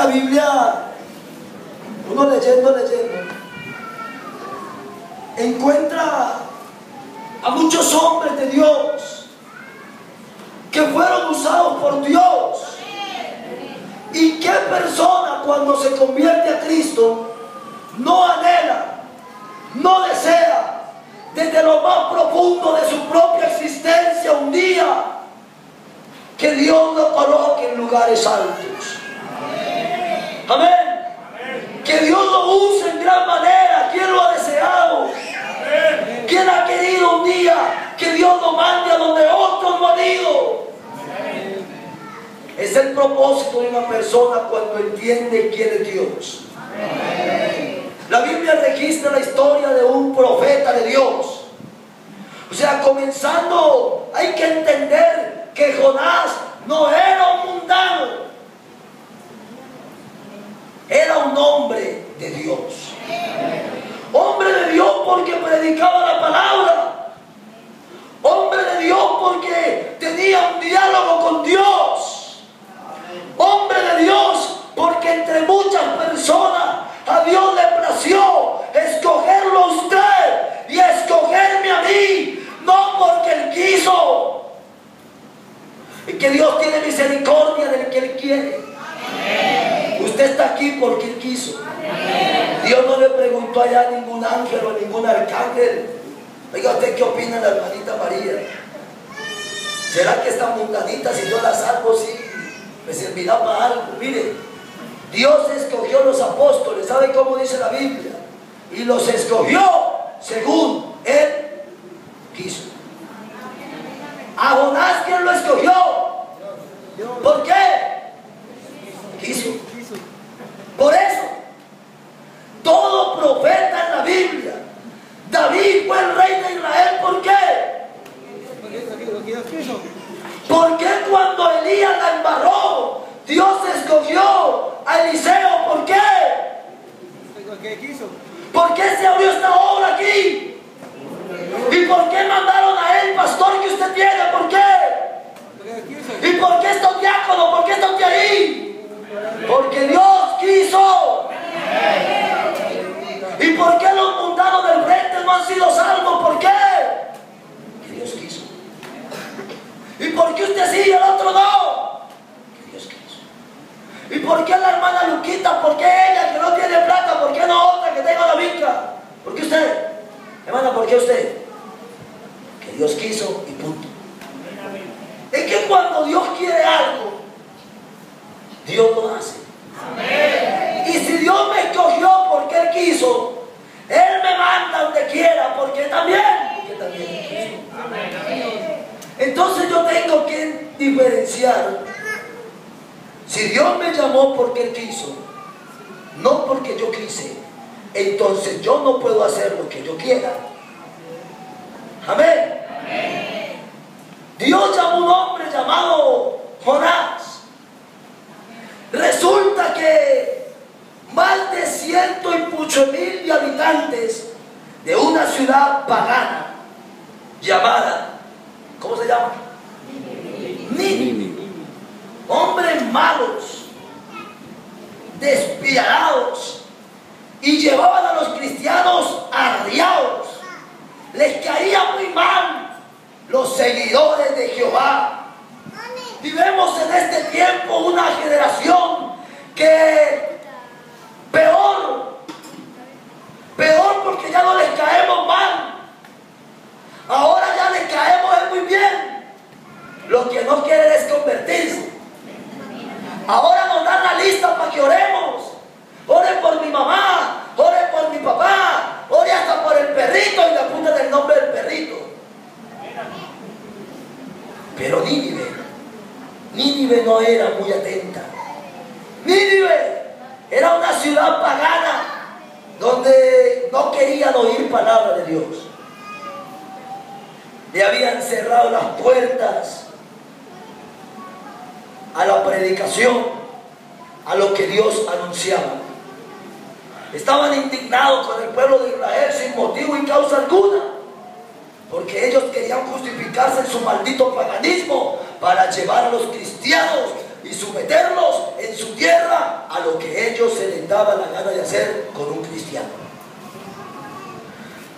Biblia, uno leyendo, encuentra a muchos hombres de Dios que fueron usados por Dios. ¿Y qué persona cuando se convierte a Cristo no anhela, no desea desde lo más profundo de su propia existencia un día que Dios lo coloque en lugares altos? Amén. Que Dios lo use en gran manera. ¿Quién lo ha deseado? ¿Quién ha querido un día que Dios lo mande a donde otros no han ido? Es el propósito de una persona cuando entiende quién es Dios. La Biblia registra la historia de un profeta de Dios. O sea, comenzando, hay que entender que Jonás no era un mundano, era un hombre de Dios. Hombre de Dios porque predicaba la palabra. Hombre de Dios porque tenía un diálogo con Dios. Hombre de Dios porque entre muchas personas a Dios le plació escogerlo a usted y escogerme a mí, no porque Él quiso. Y que Dios tiene misericordia del que Él quiere. Usted está aquí porque Él quiso. Dios no le preguntó allá a ningún ángel o a ningún arcángel: oiga, ¿usted qué opina de la hermanita María? ¿Será que esta mundanita, si yo la salvo, sí me servirá para algo? Mire, Dios escogió a los apóstoles. ¿Sabe cómo dice la Biblia? Y los escogió según Él quiso. A Jonás, ¿quién lo escogió? ¿Por qué? Quiso. Por eso, todo profeta en la Biblia, David fue el rey de Israel. ¿Por qué? Porque cuando Elías la embarró, Dios escogió a Eliseo. ¿Por qué? ¿Por qué se abrió esta obra aquí? ¿Y por qué mandaron a él, pastor, que usted tiene? ¿Por qué? ¿Y por qué estos diáconos? ¿Por qué estos de ahí? Porque Dios quiso. ¿Y por qué los mundanos del frente no han sido salvos? ¿Por qué? Que Dios quiso. ¿Y por qué usted sí y el otro no? Que Dios quiso. ¿Y por qué la hermana Luquita? ¿Por qué ella que no tiene plata? ¿Por qué no otra que tenga la vinca? ¿Por qué usted? Hermana, ¿por qué usted? Que Dios quiso y punto. Es que cuando Dios quiere algo, Dios lo hace. Amén. Y si Dios me escogió porque Él quiso, Él me manda donde quiera porque también quiso. Amén. Entonces yo tengo que diferenciar. Si Dios me llamó porque Él quiso, no porque yo quise, entonces yo no puedo hacer lo que yo quiera. Amén. Amén. Dios llamó a un hombre llamado Jonás. Resulta que más de 108,000 de habitantes de una ciudad pagana llamada, ¿cómo se llama? Nínive. Hombres malos, despiadados, y llevaban a los cristianos arriados. Les caía muy mal los seguidores de Jehová. Y vemos en este tiempo una generación que peor porque ya no les caemos mal. Ahora ya les caemos muy bien. Lo que no quieren es convertirse. Ahora nos dan la lista para que oremos. Ore por mi mamá, ore por mi papá, ore hasta por el perrito y le apuntan el nombre del perrito. Pero Nínive no era muy atenta. Nínive era una ciudad pagana donde no querían oír palabra de Dios. Le habían cerrado las puertas a la predicación, a lo que Dios anunciaba. Estaban indignados con el pueblo de Israel sin motivo y causa alguna, porque ellos querían justificarse en su maldito paganismo para llevar a los cristianos y someterlos en su tierra a lo que ellos se les daba la gana de hacer con un cristiano.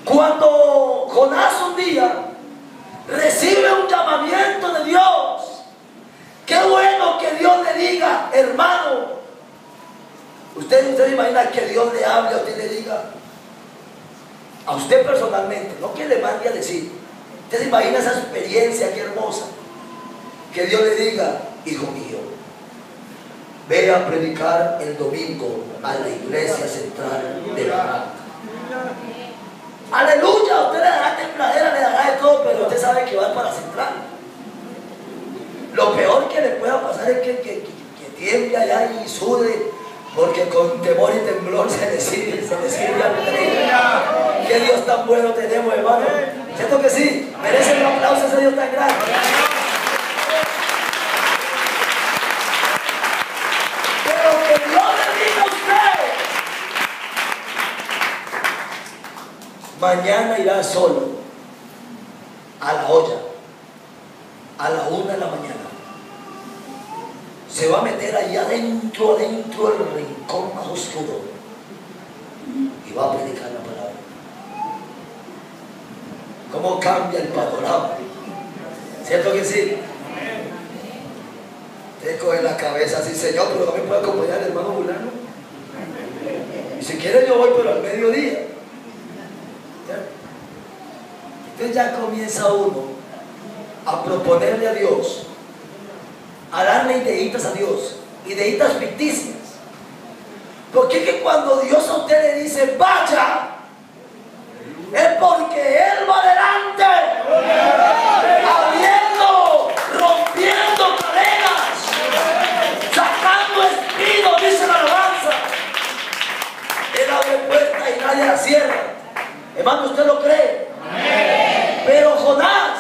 Cuando Jonás un día recibe un llamamiento de Dios, qué bueno que Dios le diga, hermano. Usted imagina que Dios le hable a usted y le diga, a usted personalmente, no que le mande a decir. Usted se imagina esa experiencia, qué hermosa, que Dios le diga, hijo mío, ve a predicar el domingo a la iglesia central de la Granja. Aleluya, usted le dará templadera, le dará de todo, pero usted sabe que va para la central. Lo peor que le pueda pasar es que tiemble allá y sude, porque con temor y temblor se le sirve al Rey. Qué Dios tan bueno tenemos, hermano. ¿Cierto que sí? Merece un aplauso a ese Dios tan grande. Pero que Dios le diga a usted, mañana irá solo a la olla a la 1 de la mañana. Se va a meter ahí adentro del rincón más oscuro y va a predicar la palabra. ¿Cómo cambia el panorama? ¿Cierto que sí? Usted coge la cabeza así, Señor, pero no me puede acompañar el hermano fulano. Y si quiere yo voy, pero al mediodía. Entonces ya comienza uno a proponerle a Dios, a darle ideitas a Dios, ideitas ficticias. Porque es que cuando Dios a usted le dice vaya, es porque Él va adelante, abriendo, rompiendo cadenas, sacando espinos, dice la alabanza. Él abre puertas y nadie la cierra. Hermano, ¿usted lo cree? Pero Jonás,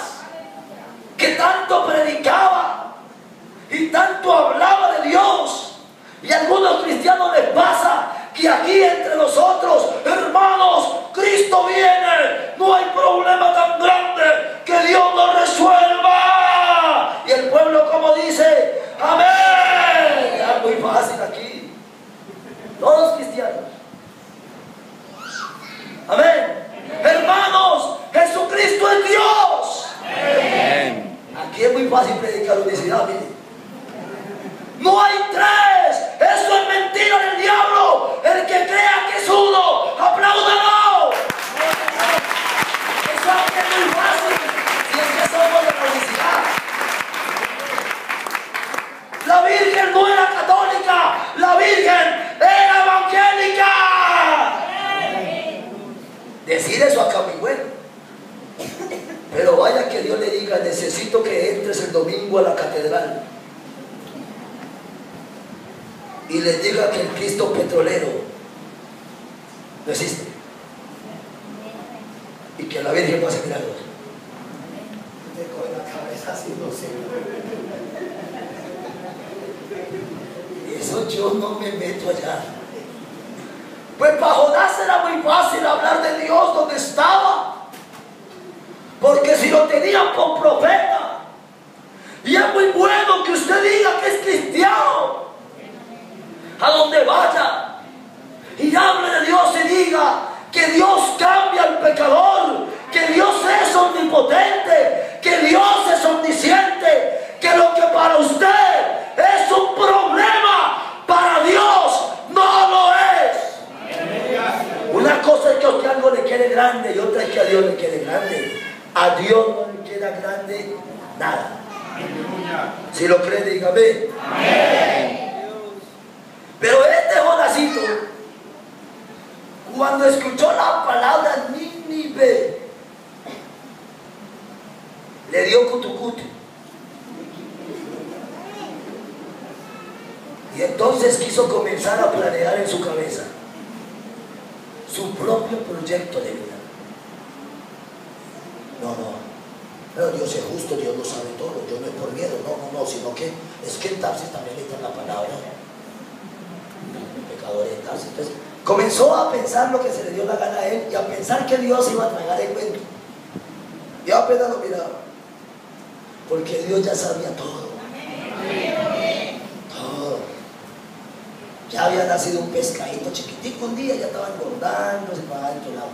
que tanto predicaba y tanto hablaba de Dios, y a algunos cristianos les pasa que aquí entre nosotros, hermanos, Cristo viene, no hay problema tan grande que Dios no resuelva. Y el pueblo como dice, amén. Es muy fácil aquí, todos cristianos, amén. Hermanos, Jesucristo es Dios. Amén. Aquí es muy fácil predicar unicidad, mire. No hay tres. Eso es mentira del diablo. El que crea que es uno, apláudalo. Eso aquí es muy fácil. Si es que somos de la unicidad. La Virgen no era católica. La Virgen era evangélica. Decir eso acá muy bueno. Pero vaya que Dios le diga, necesito que entres el domingo a la catedral y le diga que el Cristo petrolero no existe y que la Virgen no hace milagros. Te coge la cabeza así, no sé. Eso yo no me meto allá. Pues para Jonás era muy fácil hablar de Dios donde estaba, porque si lo tenían por profeta, y es muy bueno que usted diga que es cristiano, a donde vaya y hable de Dios y diga que Dios cambia al pecador, que Dios es omnipotente, que Dios es omnisciente, que lo que para usted es un problema, para Dios no lo es. Una cosa es que a usted algo le quede grande y otra es que a Dios le quede grande. A Dios no le queda grande nada. Si lo cree, dígame. Amén. Pero este Jonasito, cuando escuchó la palabra Nínive, le dio cutucutu. Y entonces quiso comenzar a planear en su cabeza su propio proyecto de vida. No, Dios es justo, Dios lo sabe todo. Yo no es por miedo, no, sino que es que en Tarsis también le dan la palabra. Pecadores en Tarsis. Entonces comenzó a pensar lo que se le dio la gana a él y a pensar que Dios iba a tragar el cuento. Y apenas lo miraba, porque Dios ya sabía todo. Ya había nacido un pescadito chiquitico un día, ya estaba engordándose para adentro del agua.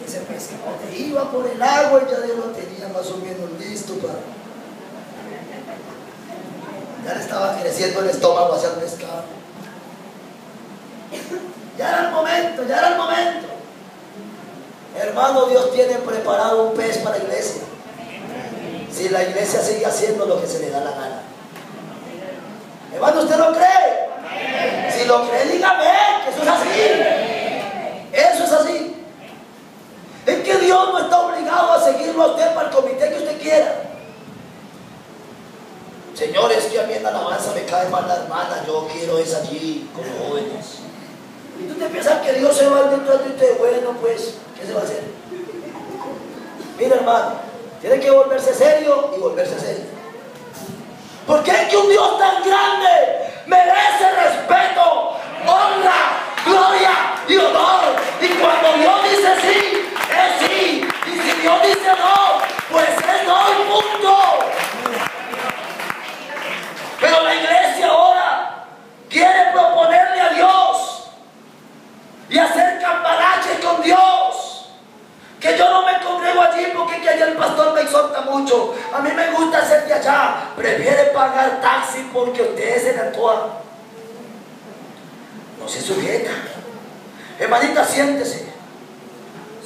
Ese pescado iba por el agua y ya Dios lo tenía más o menos listo para... Ya le estaba creciendo el estómago hacia el pescado. Ya era el momento, ya era el momento. Hermano, Dios tiene preparado un pez para la iglesia. Si la iglesia sigue haciendo lo que se le da la gana. Hermano, ¿usted lo cree? Si lo cree, dígame que eso es así. Eso es así. Es que Dios no está obligado a seguirlo a usted para el comité que usted quiera. Señores, que a mí en la alabanza me cae mal la hermana, yo quiero es allí como jóvenes. Y tú te piensas que Dios se va dentro de ti, bueno, pues, ¿qué se va a hacer? Mira, hermano, tiene que volverse serio y volverse serio. Porque es que un Dios tan grande merece respeto, honra, gloria y honor. Y cuando Dios dice sí, es sí. Y si Dios dice no, pues es no y punto. Pero la iglesia ahora quiere proponerle a Dios y hacer cambalache con Dios. Que yo no me congrego allí porque que allá el pastor me exhorta mucho. A mí me gusta ser de allá. Prefiere pagar taxi porque ustedes se le antojan. No se sujeta. Hermanita, siéntese.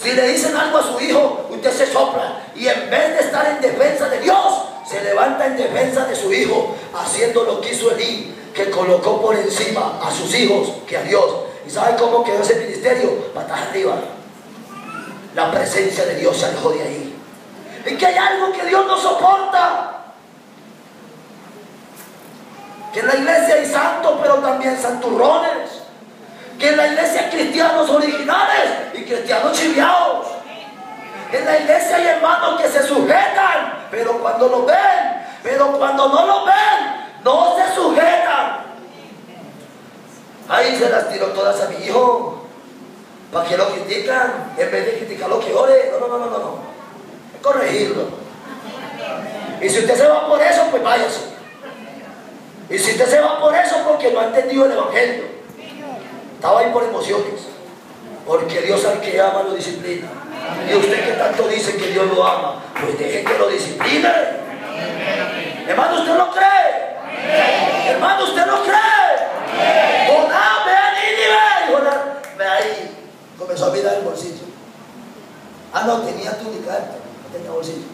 Si le dicen algo a su hijo, usted se sopla. Y en vez de estar en defensa de Dios, se levanta en defensa de su hijo, haciendo lo que hizo Elí, que colocó por encima a sus hijos que a Dios. ¿Y sabe cómo quedó ese ministerio? Patas arriba. La presencia de Dios se alejó de ahí. Es que hay algo que Dios no soporta. Que en la iglesia hay santos, pero también santurrones. Que en la iglesia hay cristianos originales y cristianos chiviados. En la iglesia hay hermanos que se sujetan, pero cuando lo ven, pero cuando no lo ven, no se sujetan. Ahí se las tiró todas a mi hijo. ¿Para qué lo critican? En vez de criticarlo, que ore. No. Es corregirlo. Y si usted se va por eso, pues váyase. Y si usted se va por eso, porque no ha entendido el evangelio. Estaba ahí por emociones. Porque Dios al que ama lo disciplina. Y usted que tanto dice que Dios lo ama, pues deje que lo discipline. Hermano, ¿usted lo cree? Hermano, ¿usted lo cree? Jonás, ve a Nínive. Jonás, ve ahí. Comenzó a mirar el bolsillo. Ah, no, tenía túnica, no tenía bolsillo.